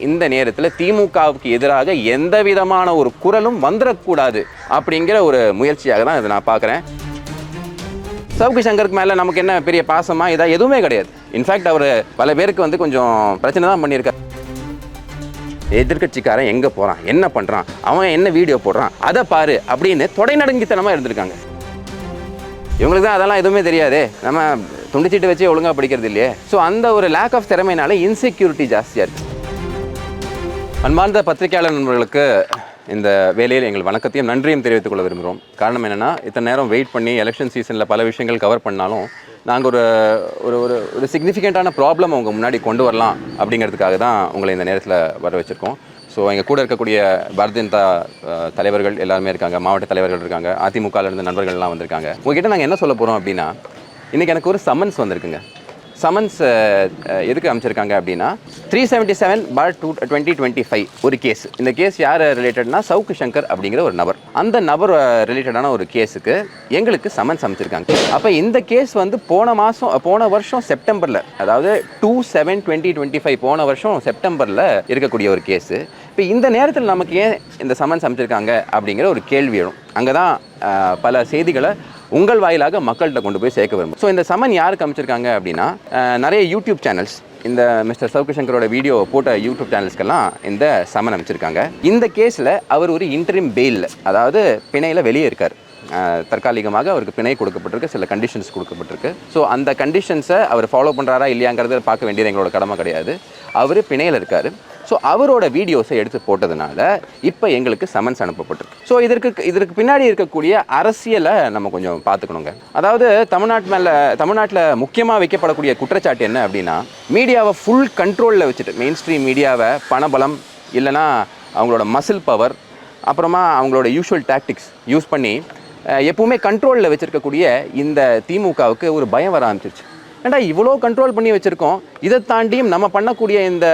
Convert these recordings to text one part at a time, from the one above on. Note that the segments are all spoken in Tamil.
இந்த நேரத்தில் திமுகவுக்கு எதிராக எந்த விதமான ஒரு குரலும் வந்துடக்கூடாது அப்படிங்கிற ஒரு முயற்சியாக தான் இதை நான் பார்க்குறேன். சவுக்கு சங்கருக்கு மேலே நமக்கு என்ன பெரிய பாசமாக இதாக எதுவுமே கிடையாது. இன்ஃபேக்ட் அவர் பல பேருக்கு கொஞ்சம் பிரச்சனை தான் பண்ணியிருக்கார். எதிர்கட்சிக்காரன் எங்கே போகிறான், என்ன பண்ணுறான், அவன் என்ன வீடியோ போடுறான், அதை பாரு அப்படின்னு தொடை நடுங்கித்தனமாக இருந்திருக்காங்க. இவங்களுக்கு தான் அதெல்லாம் எதுவுமே தெரியாது, நம்ம துண்டிச்சிட்டு வச்சு ஒழுங்காக படிக்கிறது இல்லையே. ஸோ அந்த ஒரு லேக் ஆஃப் திறமையினால இன்செக்யூரிட்டி ஜாஸ்தியாக இருக்குது. அன்பார்ந்த பத்திரிகையாளர் நண்பர்களுக்கு இந்த வேலையில் எங்கள் வணக்கத்தையும் நன்றியும் தெரிவித்துக் கொள்ள விரும்புகிறோம். காரணம் என்னென்னா, இத்தனை நேரம் வெயிட் பண்ணி எலெக்ஷன் சீசனில் பல விஷயங்கள் கவர் பண்ணாலும் நாங்கள் ஒரு சிக்னிஃபிகண்ட்டான ப்ராப்ளம் அவங்க முன்னாடி கொண்டு வரலாம் அப்படிங்கிறதுக்காக தான் உங்களை இந்த நேரத்தில் வர வச்சுருக்கோம். ஸோ எங்கள் கூட இருக்கக்கூடிய பாரதிய ஜனதா தலைவர்கள் எல்லாருமே இருக்காங்க, மாவட்ட தலைவர்கள் இருக்காங்க, அதிமுகலேருந்து நண்பர்கள்லாம் வந்திருக்காங்க. உங்ககிட்ட நாங்கள் என்ன சொல்ல போகிறோம் அப்படின்னா, இன்றைக்கி எனக்கு ஒரு சம்மன்ஸ் வந்திருக்குங்க. சம்மன்ஸ் எதுக்கு அமைச்சிருக்காங்க அப்படின்னா 377/2025 ஒரு கேஸ். இந்த கேஸ் யார் ரிலேட்டட்னா சவுக்கு சங்கர் அப்படிங்கிற ஒரு நபர். அந்த நபர் ரிலேட்டடான ஒரு கேஸுக்கு எங்களுக்கு சம்மன்ஸ் அமைச்சிருக்காங்க. அப்போ இந்த கேஸ் போன வருஷம் செப்டம்பரில், அதாவது 2/7/2025 போன வருஷம் செப்டம்பரில் இருக்கக்கூடிய ஒரு கேஸு. இப்போ இந்த நேரத்தில் நமக்கு ஏன் இந்த சம்மன்ஸ் அமைச்சிருக்காங்க அப்படிங்கிற ஒரு கேள்வி எழும். அங்கே தான் பல செய்திகளை உங்கள் வாயிலாக மக்கள்கிட்ட கொண்டு போய் சேர்க்க விரும்பும். ஸோ இந்த சம்மன் யாருக்கு அமைச்சிருக்காங்க அப்படின்னா, நிறைய யூடியூப் சேனல்ஸ், இந்த மிஸ்டர் சவுக்கு சங்கரோட வீடியோ போட்ட யூடியூப் சேனல்ஸ்க்கெல்லாம் இந்த சம்மன் அமைச்சிருக்காங்க. இந்த கேஸில் அவர் ஒரு இன்டரிம் பெயில், அதாவது பிணையில் வெளியே இருக்கார். தற்காலிகமாக அவருக்கு பிணை கொடுக்கப்பட்டிருக்கு, சில கண்டிஷன்ஸ் கொடுக்கப்பட்டிருக்கு. ஸோ அந்த கண்டிஷன்ஸை அவர் ஃபாலோ பண்ணுறாரா இல்லையாங்கிறத பார்க்க வேண்டியது எங்களோட கடமை கிடையாது. அவர் பிணையில் இருக்கார். ஸோ அவரோட வீடியோஸை எடுத்து போட்டதுனால இப்போ எங்களுக்கு சம்மன்ஸ் அனுப்பப்பட்டிருக்கு. ஸோ இதற்கு பின்னாடி இருக்கக்கூடிய அரசியலை நம்ம கொஞ்சம் பார்த்துக்கணுங்க. அதாவது தமிழ்நாட்டில் முக்கியமாக வைக்கப்படக்கூடிய குற்றச்சாட்டு என்ன அப்படின்னா, மீடியாவை ஃபுல் கண்ட்ரோலில் வச்சுட்டு, மெயின் ஸ்ட்ரீம் மீடியாவை பணபலம் இல்லைனா அவங்களோட மசில் பவர், அப்புறமா அவங்களோட யூஷுவல் டாக்டிக்ஸ் யூஸ் பண்ணி எப்பவுமே கண்ட்ரோலில் வச்சுருக்கக்கூடிய இந்த திமுகவுக்கு ஒரு பயம் வர ஆரம்பிச்சிருச்சு. ஏன்டா இவ்வளோ கண்ட்ரோல் பண்ணி வச்சுருக்கோம், இதை தாண்டியும் நம்ம பண்ணக்கூடிய இந்த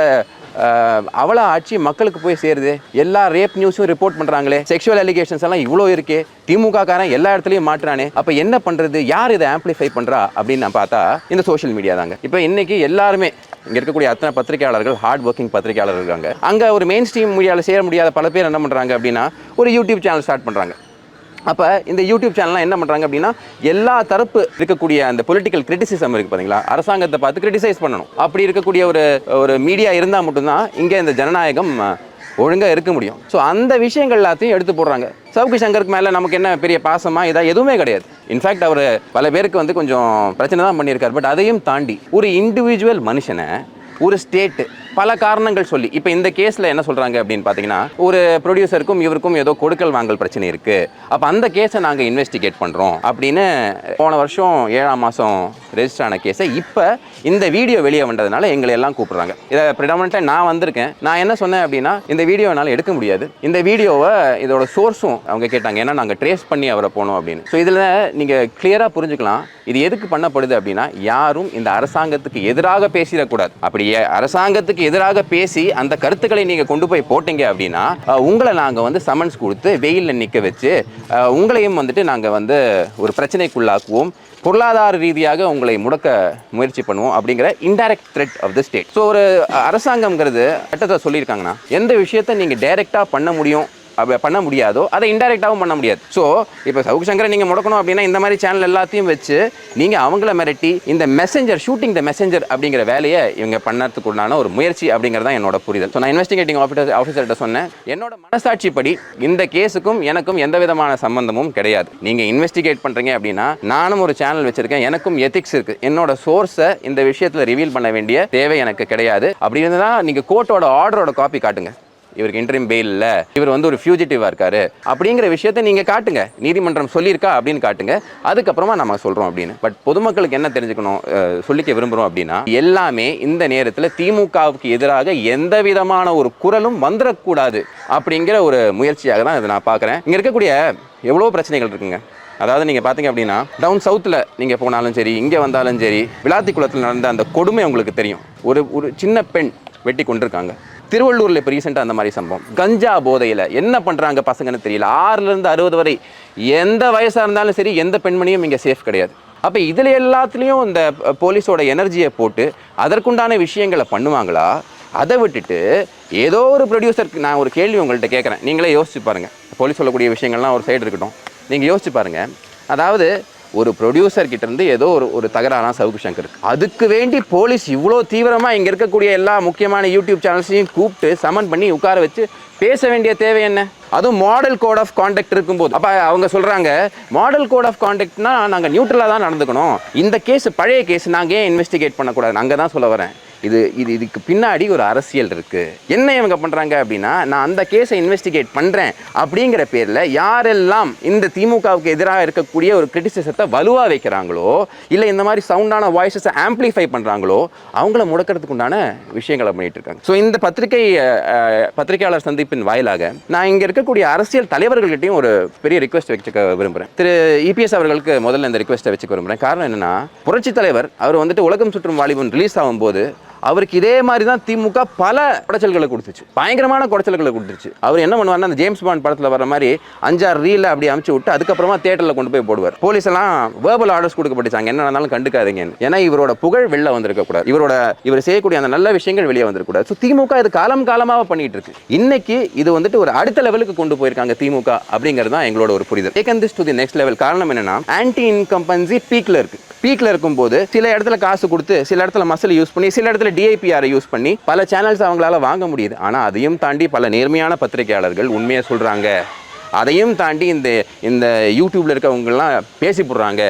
அவளை ஆட்சி மக்களுக்கு போய் சேருது, எல்லா ரேப் நியூஸும் ரிப்போர்ட் பண்ணுறாங்களே, செக்ஷுவல் அலிகேஷன்ஸ் எல்லாம் இவ்வளோ இருக்கே, திமுக காரன் எல்லா இடத்துலையும் மாட்டுறானே, அப்போ என்ன பண்ணுறது, யார் இதை ஆம்பிளிஃபை பண்ணுறா அப்படின்னு நான் பார்த்தா இந்த சோஷியல் மீடியா தாங்க. இப்போ இன்றைக்கி எல்லாருமே இங்கே இருக்கக்கூடிய அத்தனை பத்திரிகையாளர்கள் ஹார்ட் ஒர்க்கிங் பத்திரிகையாளர்கள் இருக்காங்க. அங்கே ஒரு மெயின் ஸ்ட்ரீம் மீடியாவில் சேர முடியாத பல பேர் என்ன பண்ணுறாங்க அப்படின்னா, ஒரு யூடியூப் சேனல் ஸ்டார்ட் பண்ணுறாங்க. அப்போ இந்த யூடியூப் சேனல்லாம் என்ன பண்ணுறாங்க அப்படின்னா, எல்லா தரப்பு இருக்கக்கூடிய அந்த பொலிட்டிக்கல் கிரிட்டிசிசம் இருக்குது பார்த்தீங்களா, அரசாங்கத்தை பார்த்து கிரிட்டிசைஸ் பண்ணணும். அப்படி இருக்கக்கூடிய ஒரு மீடியா இருந்தால் மட்டும்தான் இங்கே இந்த ஜனநாயகம் ஒழுங்காக இருக்க முடியும். ஸோ அந்த விஷயங்கள் எல்லாத்தையும் எடுத்து போடுறாங்க. சவுக்கு சங்கருக்கு மேலே நமக்கு என்ன பெரிய பாசமாக இதாக எதுவுமே கிடையாது. இன்ஃபேக்ட் அவர் பல பேருக்கு கொஞ்சம் பிரச்சனை தான் பண்ணியிருக்கார். பட் அதையும் தாண்டி ஒரு இண்டிவிஜுவல் மனுஷனை ஒரு ஸ்டேட்டு பல காரணங்கள் சொல்லி, இப்போ இந்த கேஸில் என்ன சொல்கிறாங்க அப்படின்னு பார்த்தீங்கன்னா, ஒரு ப்ரொடியூசருக்கும் இவருக்கும் ஏதோ கொடுக்கல் வாங்கல் பிரச்சனை இருக்குது, அப்போ அந்த கேஸை நாங்கள் இன்வெஸ்டிகேட் பண்ணுறோம் அப்படின்னு போன வருஷம் 7ஆம் மாதம் ரெஜிஸ்டர் ஆன கேஸை இப்போ இந்த வீடியோ வெளியே வந்ததுனால எங்களை எல்லாம் கூப்பிட்றாங்க. இதை ப்ரிடாமினெண்ட்டாக நான் வந்திருக்கேன். நான் என்ன சொன்னேன் அப்படின்னா, இந்த வீடியோ என்னால் எடுக்க முடியாது, இந்த வீடியோவை இதோட சோர்ஸும் அவங்க கேட்டாங்க, ஏன்னா நாங்கள் ட்ரேஸ் பண்ணி அவரை போனோம் அப்படின்னு. ஸோ இதில் நீங்கள் கிளியராக புரிஞ்சுக்கலாம் இது எதுக்கு பண்ணப்படுது அப்படின்னா, யாரும் இந்த அரசாங்கத்துக்கு எதிராக பேசிடக்கூடாது. அப்படியே அரசாங்கத்துக்கு எதிராக பேசி அந்த கருத்துக்களை நீங்கள் கொண்டு போய் போட்டீங்க அப்படின்னா, உங்களை நாங்கள் சம்மன்ஸ் கொடுத்து வெயிலில் நிற்க வச்சு உங்களையும் நாங்கள் ஒரு பிரச்சனைக்குள்ளாக்குவோம், பொருளாதார ரீதியாக உங்களை முடக்க முயற்சி பண்ணுவோம் அப்படிங்கிற indirect threat of the state. So ஒரு அரசாங்கம்ங்கிறது சட்டத்தை சொல்லியிருக்காங்கன்னா, எந்த விஷயத்தை நீங்கள் டைரெக்டாக பண்ண முடியாதோ அதை இன்டைரக்டாகவும் பண்ண முடியாது. ஸோ இப்போ சவுக்கு சங்கரை நீங்கள் முடக்கணும் அப்படின்னா, இந்த மாதிரி சேனல் எல்லாத்தையும் வச்சு நீங்கள் அவங்கள மிரட்டி இந்த மெசஞ்சர், ஷூட்டிங் த மெசஞ்சர் அப்படிங்கிற வேலையை இவங்க பண்ணறதுக்குண்டான ஒரு முயற்சி அப்படிங்கிறது தான் என்னோட புரிதல். ஸோ நான் இன்வெஸ்டிகேட்டிங் ஆஃபீஸர்கிட்ட சொன்னேன், என்னோட மனசாட்சிப்படி இந்த கேஸுக்கும் எனக்கும் எந்த விதமான சம்பந்தமும் கிடையாது. நீங்கள் இன்வெஸ்டிகேட் பண்ணுறீங்க அப்படின்னா, நானும் ஒரு சேனல் வச்சிருக்கேன், எனக்கும் எத்திக்ஸ் இருக்குது, என்னோட சோர்ஸை இந்த விஷயத்தில் ரிவீல் பண்ண வேண்டிய தேவை எனக்கு கிடையாது. அப்படி இருந்தால் நீங்கள் கோர்ட்டோட ஆர்டரோட காப்பி காட்டுங்க, இவருக்கு இன்டரிம் பெயில் இல்லை, இவர் ஒரு ஃபியூஜிட்டிவாக இருக்காரு அப்படிங்கிற விஷயத்தை நீங்கள் காட்டுங்க, நீதிமன்றம் சொல்லியிருக்கா அப்படின்னு காட்டுங்க, அதுக்கப்புறமா நம்ம சொல்கிறோம் அப்படின்னு. பட் பொதுமக்களுக்கு என்ன தெரிஞ்சுக்கணும், சொல்லிக்க விரும்புகிறோம் அப்படின்னா, எல்லாமே இந்த நேரத்தில் திமுகவுக்கு எதிராக எந்த விதமான ஒரு குரலும் வந்துடக்கூடாது அப்படிங்கிற ஒரு முயற்சியாக தான் இதை நான் பார்க்குறேன். இங்கே இருக்கக்கூடிய எவ்வளோ பிரச்சனைகள் இருக்குங்க. அதாவது நீங்கள் பார்த்தீங்க அப்படின்னா, டவுன் சவுத்தில் நீங்கள் போனாலும் சரி, இங்கே வந்தாலும் சரி, விளாத்திக்குளத்தில் நடந்த அந்த கொடுமை உங்களுக்கு தெரியும். ஒரு சின்ன பெண் வெட்டி கொண்டிருக்காங்க. திருவள்ளூரில் இப்போ ரீசெண்டாக அந்த மாதிரி சம்பவம். கஞ்சா போதையில் என்ன பண்ணுறாங்க பசங்கன்னு தெரியல. 6லேருந்து 60 வரை எந்த வயசாக இருந்தாலும் சரி, எந்த பெண்மணியும் இங்கே சேஃப் கிடையாது. அப்போ இதில் எல்லாத்துலேயும் இந்த போலீஸோட எனர்ஜியை போட்டு அதற்குண்டான விஷயங்களை பண்ணுவாங்களா, அதை விட்டுட்டு ஏதோ ஒரு ப்ரொடியூசருக்கு நான் ஒரு கேள்வி உங்கள்கிட்ட கேட்குறேன், நீங்களே யோசிச்சு பாருங்கள். போலீஸ் சொல்லக்கூடிய விஷயங்கள்லாம் ஒரு சைடு இருக்கட்டும், நீங்கள் யோசிச்சு பாருங்கள். அதாவது ஒரு ப்ரொடியூசர் கிட்ட இருந்து ஏதோ ஒரு தகராறான சவுக்கு சங்கர், அதுக்கு வேண்டி போலீஸ் இவ்வளோ தீவிரமாக இங்கே இருக்கக்கூடிய எல்லா முக்கியமான யூடியூப் சேனல்ஸையும் கூப்பிட்டு சமன் பண்ணி உட்கார வச்சு பேச வேண்டிய தேவை என்ன? அதுவும் மாடல் கோட் ஆஃப் கான்டக்ட் இருக்கும்போது. அப்போ அவங்க சொல்கிறாங்க மாடல் கோட் ஆஃப் கான்டக்ட்னா நாங்கள் நியூட்ரலாக தான் நடந்துக்கணும், இந்த கேஸ் பழைய கேஸ் நாங்கள் ஏன் இன்வெஸ்டிகேட் பண்ணக்கூடாது? அங்கே தான் சொல்ல வரேன். இதுக்கு பின்னாடி ஒரு அரசியல் இருக்குது. என்ன இவங்க பண்ணுறாங்க அப்படின்னா, நான் அந்த கேஸை இன்வெஸ்டிகேட் பண்ணுறேன் அப்படிங்கிற பேரில் யாரெல்லாம் இந்த திமுகவுக்கு எதிராக இருக்கக்கூடிய ஒரு கிரிட்டிசிசத்தை வலுவாக வைக்கிறாங்களோ, இல்லை இந்த மாதிரி சவுண்டான வாய்ஸஸை ஆம்பிளிஃபை பண்ணுறாங்களோ, அவங்கள முடக்கிறதுக்கு உண்டான விஷயங்களை பண்ணிட்டு இருக்காங்க. ஸோ இந்த பத்திரிகையாளர் சந்திப்பின் வாயிலாக நான் இங்கே இருக்கக்கூடிய அரசியல் தலைவர்கள்கிட்டையும் ஒரு பெரிய ரிக்வெஸ்ட் வச்சுக்க விரும்புகிறேன். திரு இபிஎஸ் அவர்களுக்கு முதல்ல இந்த ரிக்வெஸ்ட்டை வச்சுக்க விரும்புகிறேன். காரணம் என்னென்னா, புரட்சி தலைவர் அவர் வந்துட்டு உலகம் சுற்றும் வாலிபன் ரிலீஸ் ஆகும்போது அவருக்கு இதே மாதிரி தான் திமுக பல குடைச்சல்களை கொடுத்துச்சு, பயங்கரமான குடைச்சல்களை கொடுத்துச்சு. அவர் என்ன பண்ணுவார்னா, அந்த ஜேம்ஸ் பாண்ட் படத்தில் வர மாதிரி 5-6 ரீல அப்படி அமுச்சு விட்டு அதுக்கப்புறமா தியேட்டரில் கொண்டு போய் போடுவார். போலீஸ் எல்லாம் வேர்பல் ஆர்டர்ஸ் கொடுக்கப்பட்டுச்சாங்க, என்ன நடந்தாலும் கண்டுக்காதீங்கன்னு. ஏன்னா இவரோட புகழ் வெளில வந்திருக்கக்கூடாது, இவர் செய்யக்கூடிய அந்த நல்ல விஷயங்கள் வெளியே வந்திருக்கூடாது. ஸோ திமுக இது காலமாக பண்ணிட்டு இருக்கு. இன்னைக்கு இது வந்துட்டு ஒரு அடுத்த லெவலுக்கு கொண்டு போயிருக்காங்க திமுக அப்படிங்கிறது தான் எங்களோட ஒரு புரிதல். Taken this to the next level. காரணம் என்னன்னா, ஆன்டி இன்கம்பன்சி பீக்ல இருக்கு. பீக்ல இருக்கும்போது சில இடத்துல காசு கொடுத்து, சில இடத்துல மசில் யூஸ் பண்ணி, சில இடத்துல டிஐபிஆரை யூஸ் பண்ணி பல சேனல்ஸ் அவங்களால வாங்க முடியுது. ஆனால் அதையும் தாண்டி பல நேர்மையான பத்திரிகையாளர்கள் உண்மையை சொல்கிறாங்க, அதையும் தாண்டி இந்த யூடியூப்ல இருக்கவங்கலாம் பேசி போடுறாங்க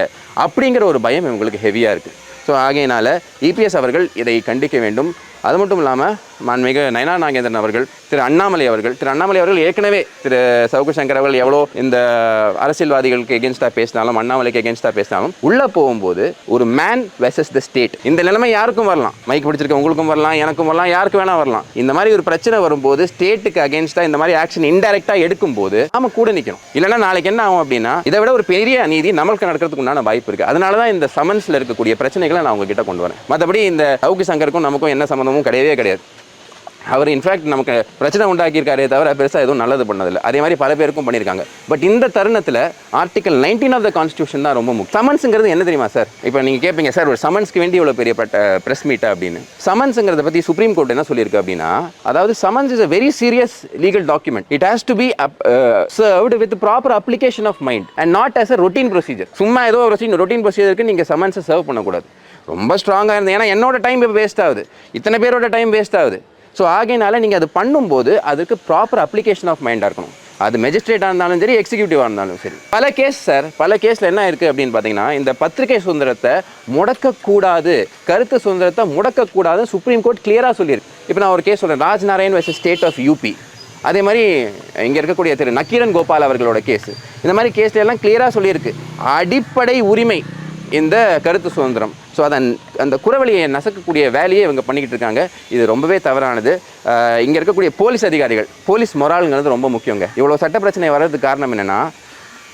அப்படிங்கிற ஒரு பயம் இவங்களுக்கு ஹெவியாக இருக்குது. ஸோ ஆகையினால இபிஎஸ் அவர்கள் இதை கண்டிக்க வேண்டும். அது மட்டும் இல்லாமல் மாண்புமிகு நயனா நாகேந்திரன் அவர்கள், திரு அண்ணாமலை அவர்கள் ஏற்கனவே திரு சவுக்கு சங்கர் அவர்கள் எவ்வளோ இந்த அரசியல்வாதிகளுக்கு எகென்ஸ்டாக பேசினாலும், அண்ணாமலைக்கு எகென்ஸ்டாக பேசினாலும், உள்ளே போகும்போது ஒரு மேன் வெர்சஸ் த ஸ்டேட். இந்த நிலைமை யாருக்கும் வரலாம், மைக் பிடிச்சிருக்க உங்களுக்கும் வரலாம், எனக்கும் வரலாம், யாருக்கு வேணா வரலாம். இந்த மாதிரி ஒரு பிரச்சனை வரும்போது ஸ்டேட்டுக்கு அகேன்ஸ்டாக இந்த மாதிரி ஆக்ஷன் இன்டைரக்டாக எடுக்கும்போது நாம கூட நிற்கணும். இல்லைன்னா நாளைக்கு என்ன ஆகும் அப்படின்னா, இதை விட ஒரு பெரிய அநீதி நம்மளுக்கு நடக்கிறதுக்கு உண்டான வாய்ப்பு இருக்குது. அதனால தான் இந்த சமன்ஸில் இருக்கக்கூடிய பிரச்சனைகளை நான் உங்ககிட்ட கொண்டு வரேன். மற்றபடி இந்த சவுக்கு சங்கருக்கும் நமக்கும் என்ன சம்மந்தமும் கிடையவே கிடையாது. அவர் இன்ஃபேக்ட் நமக்கு பிரச்சனை உண்டாக்கியிருக்காரே தவிர பெருசாக எதுவும் நல்லது பண்ணதில்லை. அதே மாதிரி பல பேருக்கும் பண்ணியிருக்காங்க. பட் இந்த தருணத்தில் ஆர்டிகல் 19 ஆஃப் த கான்ஸ்டியூஷன் தான் ரொம்ப முக்கியம். சமன்ஸுங்கிறது என்ன தெரியுமா சார்? இப்போ நீங்கள் கேட்பீங்க, சார் ஒரு சமன்ஸ்க்கு வேண்டி இவ்வளோ பெரிய ப்ரெஸ் மீட்டா அப்படின்னு. சமன்ஸுங்கிறத பற்றி சுப்ரீம் கோர்ட் என்ன சொல்லியிருக்கு அப்படின்னா, அதாவது summons is a very serious legal document. It has to be served with proper application of mind and not as a routine procedure. சும்மா ஏதோ ஒரு ரொட்டீன் ப்ரொசீஜருக்கு நீங்கள் சமன்ஸை சர்வ் பண்ணக்கூடாது. ரொம்ப ஸ்ட்ராங்காக இருந்தது. ஏன்னா என்னோட டைம் இப்போ வேஸ்ட் ஆகுது, இத்தனை பேரோட டைம் வேஸ்ட் ஆகுது. ஸோ ஆகையினால நீங்கள் அது பண்ணும்போது அதுக்கு ப்ராப்பர் அப்ளிகேஷன் ஆஃப் மைண்டாக இருக்கணும். அது மெஜிஸ்ட்ரேட்டாக இருந்தாலும் சரி, எக்ஸிக்யூட்டிவாக இருந்தாலும் சரி. பல கேஸில் என்ன இருக்குது அப்படின்னு பார்த்தீங்கன்னா, இந்த பத்திரிகை சுதந்திரத்தை முடக்கக்கூடாது, கருத்து சுதந்திரத்தை முடக்கக்கூடாது சுப்ரீம் கோர்ட் கிளியராக சொல்லியிருக்கு. இப்போ நான் ஒரு கேஸ் சொல்கிறேன், Rajnarayan versus state of UP. அதே மாதிரி இங்கே இருக்கக்கூடிய திரு நக்கீரன் கோபால் அவர்களோட கேஸு. இந்த மாதிரி கேஸ்ல எல்லாம் கிளியராக சொல்லியிருக்கு, அடிப்படை உரிமை இந்த கருத்து சுதந்திரம். ஸோ அந்த குறவழியை நசக்கக்கூடிய வேலையை இவங்க பண்ணிக்கிட்டு இருக்காங்க. இது ரொம்பவே தவறானது. இங்கே இருக்கக்கூடிய போலீஸ் அதிகாரிகள், போலீஸ் மொராலுங்கிறது ரொம்ப முக்கியங்க. இவ்வளோ சட்ட பிரச்சனை வர்றதுக்கு காரணம் என்னென்னா,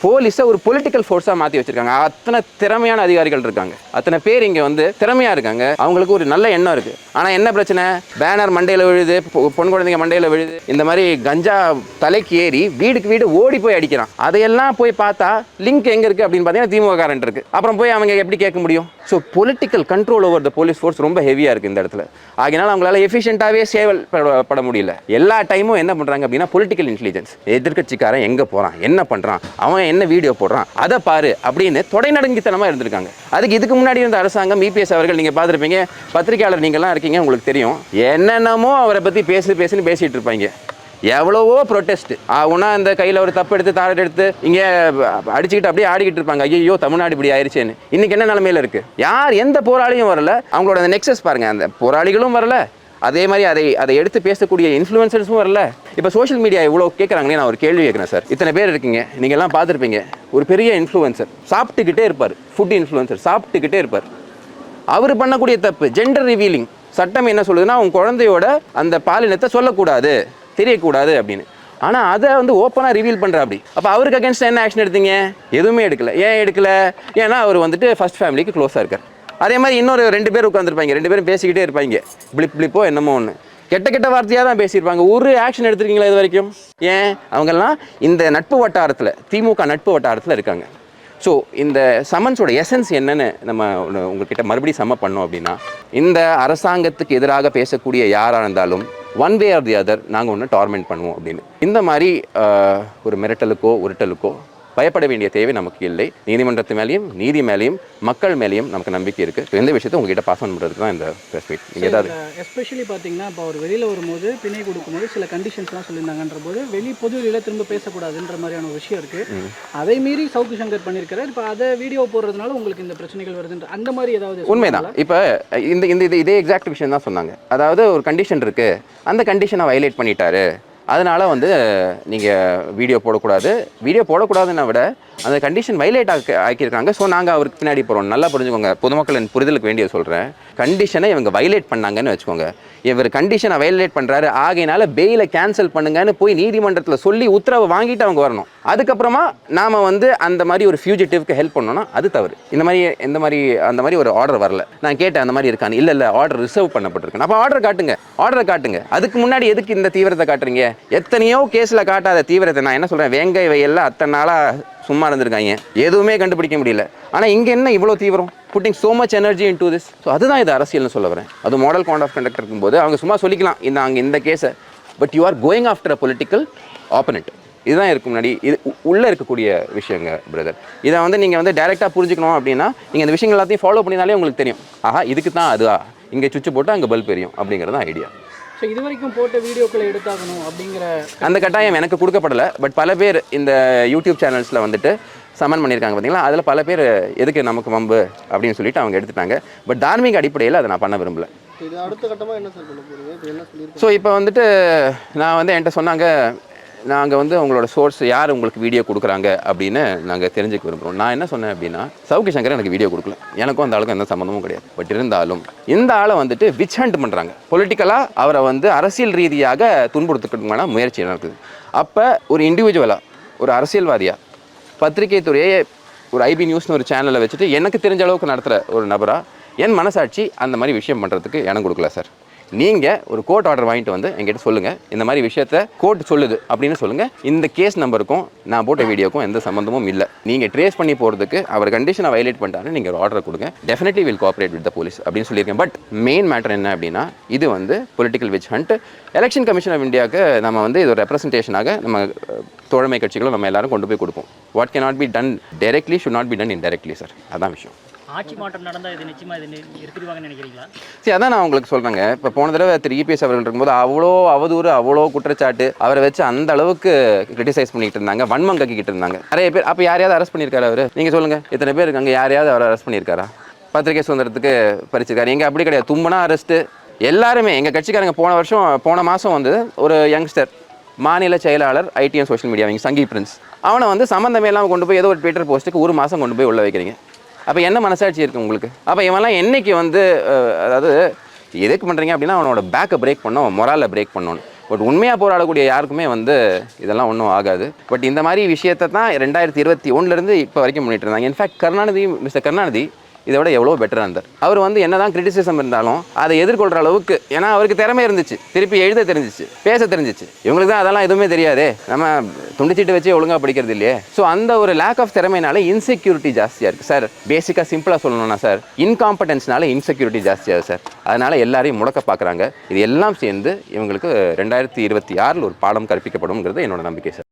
போலீஸை ஒரு பொலிட்டிக்கல் ஃபோர்ஸாக மாற்றி வச்சுருக்காங்க. அத்தனை திறமையான அதிகாரிகள் இருக்காங்க, அத்தனை பேர் இங்கே வந்து திறமையாக இருக்காங்க, அவங்களுக்கு ஒரு நல்ல எண்ணம் இருக்குது. ஆனால் என்ன பிரச்சனை, பேனர் மண்டையில் விழுது, பொன் குழந்தைங்க மண்டையில் விழுது, இந்த மாதிரி கஞ்சா தலைக்கு ஏறி வீடுக்கு வீடு ஓடி போய் அடிக்கிறான். அதையெல்லாம் போய் பார்த்தா லிங்க் எங்கே இருக்குது அப்படின்னு பார்த்தீங்கன்னா திமுக காரண்ட் இருக்குது. அப்புறம் போய் அவங்க எப்படி கேட்க முடியும்? So political control over the police force ரொம்ப ஹெவியாக இருக்குது இந்த இடத்துல. ஆகினால அவங்களால எஃபிஷியண்ட்டாகவே செயல்பட முடியல. எல்லா டைமும் என்ன பண்ணுறாங்க அப்படின்னா, பொலிட்டிக்கல் இன்டெலிஜென்ஸ், எதிர்கட்சிக்காரன் எங்கே போகிறான், என்ன பண்ணுறான், அவன் என்ன வீடியோ போடுறான், அதை பாரு அப்படின்னு தொடைநடுங்கித்தனமாக இருந்திருக்காங்க. இதுக்கு முன்னாடி இருந்த அரசாங்கம், இபிஎஸ் அவர்கள், நீங்கள் பார்த்துருப்பீங்க, பத்திரிகையாளர் நீங்கள்லாம் இருக்கீங்க, உங்களுக்கு தெரியும், என்னென்னமோ அவரை பற்றி பேசின்னு பேசிகிட்டு இருப்பாங்க. எவ்வளவோ ப்ரொட்டஸ்ட் ஆகுனா, அந்த கையில் ஒரு தப்பு எடுத்து தாடு எடுத்து இங்கே அடிச்சுக்கிட்டு அப்படியே ஆடிக்கிட்டு இருப்பாங்க. ஐயோ தமிழ்நாடு இப்படி ஆயிடுச்சேன்னு. இன்னைக்கு என்ன நிலைமையில இருக்கு? யார் எந்த போராளியும் வரல. அவங்களோட அந்த நெக்ஸஸ் பாருங்க, அந்த போராளிகளும் வரல, அதே மாதிரி அதை எடுத்து பேசக்கூடிய இன்ஃப்ளூயன்சர்ஸும் வரல. இப்போ சோஷியல் மீடியா இவ்வளோ கேட்குறாங்களே, நான் ஒரு கேள்வி கேட்குறேன் சார். இத்தனை பேர் இருக்கீங்க, நீங்கள் எல்லாம் பார்த்துருப்பீங்க, ஒரு பெரிய இன்ஃப்ளூயன்சர் சாப்பிட்டுக்கிட்டே இருப்பார், ஃபுட் இன்ஃப்ளூயன்சர் சாப்பிட்டுக்கிட்டே இருப்பார். அவர் பண்ணக்கூடிய தப்பு ஜெண்டர் ரிவீலிங். சட்டம் என்ன சொல்லுதுன்னா, உங்கள் குழந்தையோட அந்த பாலினத்தை சொல்லக்கூடாது, தெரியக்கூடாது அப்படின்னு. ஆனால் அதை வந்து ஓப்பனாக ரிவீல் பண்ணுற அப்படி. அப்போ அவருக்கு அகேன்ஸ்டாக என்ன ஆக்ஷன் எடுத்தீங்க? எதுவுமே எடுக்கல. ஏன் எடுக்கல? ஏன்னா அவர் வந்துட்டு ஃபர்ஸ்ட் ஃபேமிலிக்கு க்ளோஸாக இருக்கார். அதே மாதிரி இன்னொரு 2 பேர் உட்காந்துருப்பாங்க, 2 பேரும் பேசிக்கிட்டே இருப்பாங்க, பிளிப்போ என்னமோ ஒன்று, கெட்ட வார்த்தையாக தான் பேசியிருப்பாங்க. ஒரு ஆக்ஷன் எடுத்துருக்கீங்களா இது வரைக்கும்? ஏன்? அவங்கெல்லாம் இந்த நட்பு வட்டாரத்தில், திமுக நட்பு வட்டாரத்தில் இருக்காங்க. ஸோ இந்த சமன்ஸோட எசன்ஸ் என்னன்னு நம்ம உங்ககிட்ட மறுபடியும் சம்ம பண்ணோம் அப்படின்னா, இந்த அரசாங்கத்துக்கு எதிராக பேசக்கூடிய யாராக இருந்தாலும் one way or the other நாங்கள் ஒன்று டார்மெண்ட் பண்ணுவோம் அப்படின்னு. இந்த மாதிரி ஒரு மிரட்டலுக்கோ உருட்டலுக்கோ பயப்பட வேண்டிய தேவை நமக்கு இல்லை. நீதிமன்றத்து மேலேயும் நீதி மேலேயும் மக்கள் மேலேயும் நமக்கு நம்பிக்கை இருக்குது. எந்த விஷயத்தை உங்ககிட்ட பாஸ் பண்ணுறதுக்கு தான் இந்த ப்ரெஸ் மீட். நீங்கள் ஏதாவது எஸ்பெஷலி பார்த்தீங்கன்னா இப்போ அவர் வெளியில் வரும்போது பிணை கொடுக்கும்போது சில கண்டிஷன்ஸ்லாம் சொல்லியிருந்தாங்கன்ற போது பொதுவெளியில் திரும்ப பேசக்கூடாதுன்ற மாதிரியான ஒரு விஷயம் இருக்குது. அதை மீறி சவுக்கு சங்கர் பண்ணியிருக்கிறார். இப்போ அதை வீடியோ போடுறதுனால உங்களுக்கு இந்த பிரச்சனைகள் வருதுன்ற அந்த மாதிரி ஏதாவது உண்மைதான். இப்போ இதே எக்ஸாக்ட் விஷயம் தான் சொன்னாங்க. அதாவது ஒரு கண்டிஷன் இருக்குது, அந்த கண்டிஷனை வயலேட் பண்ணிட்டாரு, அதனால் வந்து நீங்கள் வீடியோ போடக்கூடாதுன்னா விட அந்த கண்டிஷன் வைலேட் ஆக்கியிருக்காங்க. ஸோ நாங்கள் அவருக்கு பின்னாடி போகிறோம். நல்லா புரிஞ்சுக்கோங்க, பொதுமக்களின் புரிதலுக்கு வேண்டிய சொல்கிறேன். கண்டிஷனை இவங்க வைலேட் பண்ணாங்கன்னு வச்சுக்கோங்க. இவர் கண்டிஷனை வைலேட் பண்ணுறாரு, ஆகையினால பெயிலை கேன்சல் பண்ணுங்கன்னு போய் நீதிமன்றத்தில் சொல்லி உத்தரவு வாங்கிட்டு அவங்க வரணும். அதுக்கப்புறமா நாம் வந்து அந்த மாதிரி ஒரு ஃபியூஜிட்டிவ்க்கு ஹெல்ப் பண்ணோன்னா அது தவறு. அந்த மாதிரி ஒரு ஆர்டர் வரல. நான் கேட்டேன் அந்த மாதிரி இருக்கான்னு. இல்லை ஆர்டர் ரிசர்வ் பண்ணப்பட்டிருக்கு. அப்போ ஆர்டரை காட்டுங்க. அதுக்கு முன்னாடி எதுக்கு இந்த தீவிரத்தை காட்டுறீங்க? எத்தனையோ கேஸில் காட்டாத தீவிரத்தை நான் என்ன சொல்கிறேன், வேங்கை வயலில் அத்தனை நாளாக சும்மா இருந்திருக்காங்க, எதுவுமே கண்டுபிடிக்க முடியல. ஆனால் இங்கே என்ன இவ்வளோ தீவிரம்? Pudding so much energy into this. So அதுதான் இது அரசியல்னு சொல்ல வரேன். அது மாடல் காண்ட் ஆஃப் கண்டக்ட் இருக்கும்போது அவங்க சும்மா சொல்லிக்கலாம் இந்த கேஸை, but you are going after a political opponent. இதுதான் இருக்கு முன்னாடி இது உள்ளே இருக்கக்கூடிய விஷயங்க பிரதர். இதை வந்து நீங்கள் வந்து டைரெக்டாக புரிஞ்சுக்கணும் அப்படின்னா நீங்கள் இந்த விஷயங்கள் எல்லாத்தையும் ஃபாலோ பண்ணினாலே உங்களுக்கு தெரியும். ஆஹா இதுக்கு தான் அதுவா, இங்கே சுவிட்ச் போட்டு அங்கே பல்ப் எரியும் அப்படிங்கிறது தான் ஐடியா. ஸோ இது வரைக்கும் போட்ட வீடியோக்களை எடுத்தாகணும் அப்படிங்கிற அந்த கட்டாயம் எனக்கு கொடுக்கப்படலை. பட் பல பேர் இந்த யூடியூப் சேனல்ஸில் வந்துட்டு சமன் பண்ணியிருக்காங்க பார்த்தீங்களா, அதில் பல பேர் எதுக்கு நமக்கு வம்பு அப்படின்னு சொல்லிட்டு அவங்க எடுத்துட்டாங்க. பட் தார்மீக அடிப்படையில் அதை நான் பண்ண விரும்பல. இது அடுத்த கட்டமாக என்ன சார் பண்ண போகிறீங்க? ஸோ இப்போ வந்துட்டு நான் வந்து என்கிட்ட சொன்னாங்க, நாங்கள் வந்து உங்களோட சோர்ஸ் யார் உங்களுக்கு வீடியோ கொடுக்குறாங்க அப்படின்னு நாங்கள் தெரிஞ்சுக்க விரும்புகிறோம். நான் என்ன சொன்னேன் அப்படின்னா, சவுக்கு சங்கர் எனக்கு வீடியோ கொடுக்கல, எனக்கும் அந்த ஆளுக்கும் எந்த சம்மந்தமும் கிடையாது. பட் இருந்தாலும் இந்த ஆளை வந்துட்டு விச் ஹண்ட் பண்ணுறாங்க, பொலிட்டிக்கலாக அவரை வந்து அரசியல் ரீதியாக துன்புறுத்துக்கிறதுக்கான முயற்சி நடக்குது. அப்போ ஒரு இண்டிவிஜுவலாக ஒரு அரசியல்வாதியாக பத்திரிகை துறையை ஒரு ஐபி நியூஸ்னு ஒரு சேனலை வச்சுட்டு எனக்கு தெரிஞ்ச அளவுக்கு நடத்துகிற ஒரு நபராக என் மனசாட்சி அந்த மாதிரி விஷயம் பண்ணுறதுக்கு இடம் கொடுக்கல சார். நீங்கள் ஒரு கோர்ட் ஆர்டர் வாங்கிட்டு வந்து என்கிட்ட சொல்லுங்கள், இந்த மாதிரி விஷயத்த கோர்ட் சொல்லுது அப்படின்னு சொல்லுங்கள். இந்த கேஸ் நம்பருக்கும் நான் போட்ட வீடியோக்கும் எந்த சம்மந்தமும் இல்லை. நீங்கள் ட்ரேஸ் பண்ணி போகிறதுக்கு அவர் கண்டிஷனை வயலேட் பண்ணிட்டாருன்னு நீங்கள் ஒரு ஆர்டர் கொடுங்க. Definitely will cooperate with the police அப்படின்னு சொல்லியிருக்கேன். பட் மெயின் மேட்டர் என்ன அப்படின்னா, இது வந்து political witch hunt. Election commission of இந்தியாவுக்கு நம்ம வந்து இது ஒரு ரெப்ரஸன்டேஷனாக நம்ம தோழமை கட்சிகளும் நம்ம எல்லாரும் கொண்டு போய் கொடுப்போம். What can not be done directly should not be done indirectly sir. அதான் விஷயம். ஆட்சி மாற்றம் நடந்தால் இது நிச்சயமாக இது எடுத்துருவாங்கன்னு நினைக்கிறீங்களா? சரி, அதான் நான் உங்களுக்கு சொல்கிறேங்க. இப்போ போன தடவை திரு இபிஎஸ் அவர்கள் இருக்கும்போது அவ்வளோ அவதூறு, அவ்வளோ குற்றச்சாட்டு, அவரை வச்சு அந்த அளவுக்கு கிரிட்டிசைஸ் பண்ணிக்கிட்டு இருந்தாங்க, வன்மம் கக்கிக்கிட்டு இருந்தாங்க நிறைய பேர். அப்போ யாரையாவது அரெஸ்ட் பண்ணியிருக்காரு அவர்? நீங்கள் சொல்லுங்கள், இத்தனை பேர் இருக்காங்க, யாரையாவது அவர் அரெஸ்ட் பண்ணியிருக்காரா? பத்திரிகை சுதந்திரத்துக்கு பறிச்சிருக்காரு. எங்கே அப்படி கிடையாது, தும்பனா அரெஸ்ட்டு. எல்லாருமே எங்கள் கட்சிக்காரங்க போன மாதம் வந்து ஒரு யங்ஸ்டர் மாநில செயலாளர் IT and social media Sanghi Prince, அவனை வந்து சம்மந்தமே இல்லாமல் கொண்டு போய் ஏதோ ஒரு ட்விட்டர் போஸ்ட்டுக்கு 1 மாதம் கொண்டு போய் உள்ள வைக்கிறீங்க. அப்போ என்ன மனசாட்சி இருக்குது உங்களுக்கு? அப்போ இவன்லாம் என்னைக்கு வந்து அதாவது எதுக்கு பண்ணுறீங்க அப்படின்னா அவனோட பேக்கை பிரேக் பண்ணோம், மொராலை பிரேக் பண்ணணும். பட் உண்மையாக போராடக்கூடிய யாருக்குமே வந்து இதெல்லாம் ஒன்றும் ஆகாது. பட் இந்த மாதிரி விஷயத்தை தான் 2021 இப்போ வரைக்கும் பண்ணிட்டு இருந்தாங்க. இன்ஃபேக்ட் மிஸ்டர் கருணாநிதி இதை விட எவ்வளோ பெட்டராக இருந்தார். அவர் வந்து என்ன தான் கிரிட்டிசிசம் இருந்தாலும் அதை எதிர்கொள்கிற அளவுக்கு, ஏன்னா அவருக்கு திறமை இருந்துச்சு, திருப்பி எழுத தெரிஞ்சிச்சு, பேச தெரிஞ்சிச்சு. இவங்களுக்கு தான் அதெல்லாம் எதுவுமே தெரியாதே, நம்ம துண்டிச்சிட்டு வச்சு ஒழுங்காக படிக்கிறது இல்லையே. ஸோ அந்த ஒரு லேக் ஆஃப் திறமைனால இன்செக்யூரிட்டி ஜாஸ்தியாக இருக்குது சார். பேசிக்காக சிம்பிளாக சொல்லணும்னா சார், இன்காம்படன்ஸ்னால இன்செக்யூரிட்டி ஜாஸ்தியாகுது சார். அதனால் எல்லாரையும் முடக்க பார்க்குறாங்க. இது எல்லாம் சேர்ந்து இவங்களுக்கு 2026 ஒரு பாடம் கற்பிக்கப்படும்ங்கிறது என்னோட நம்பிக்கை சார்.